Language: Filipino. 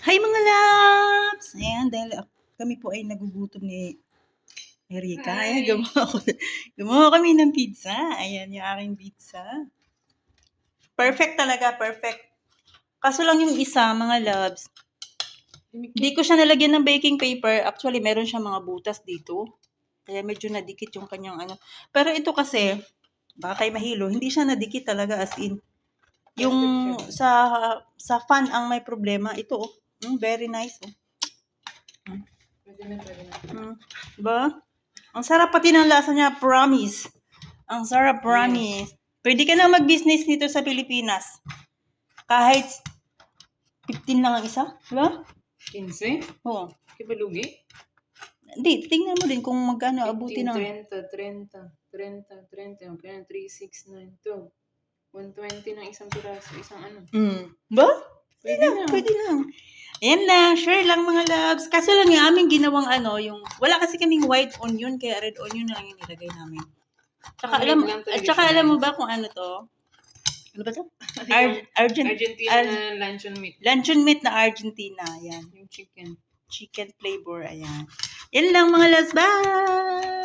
Hi mga loves! Ayan, dahil kami po ay nagugutom ni Erika. Ayan, gumawa kami ng pizza. Ayan, yung aking pizza. Perfect talaga, perfect. Kaso lang yung isa, mga loves, hindi ko siya nalagyan ng baking paper. Actually, meron siya mga butas dito. Kaya medyo nadikit yung kanyang ano. Pero ito kasi, baka kayo mahilo, hindi siya nadikit talaga as in. Yung sa fan ang may problema. Ito, oh. Very nice, oh. Pwede na. Diba? Ang sarap pati ng lasa niya, promise. Ang sarap, promise. Pwede ka na mag-business nito sa Pilipinas. Kahit 15 lang ang isa, diba? 15? Oo. Kibalugi? Hindi, tingnan mo din kung magkano abuti 15, ng... 30. Okay, 3, 6, 9, 12. 120 ng isang piraso, isang ano. Ba? Pwede na. Pwede na. Ayan lang, share lang mga loves. Kaso lang yung aming ginawang ano, yung... Wala kasi kaming white onion, kaya red onion na lang yung nilagay namin. Tsaka alam mo ba kung ano to? Ano ba to? Argentina na luncheon meat. Luncheon meat na Argentina. Ayan. Yung chicken. Chicken flavor. Ayan. Yan lang mga loves. Bye!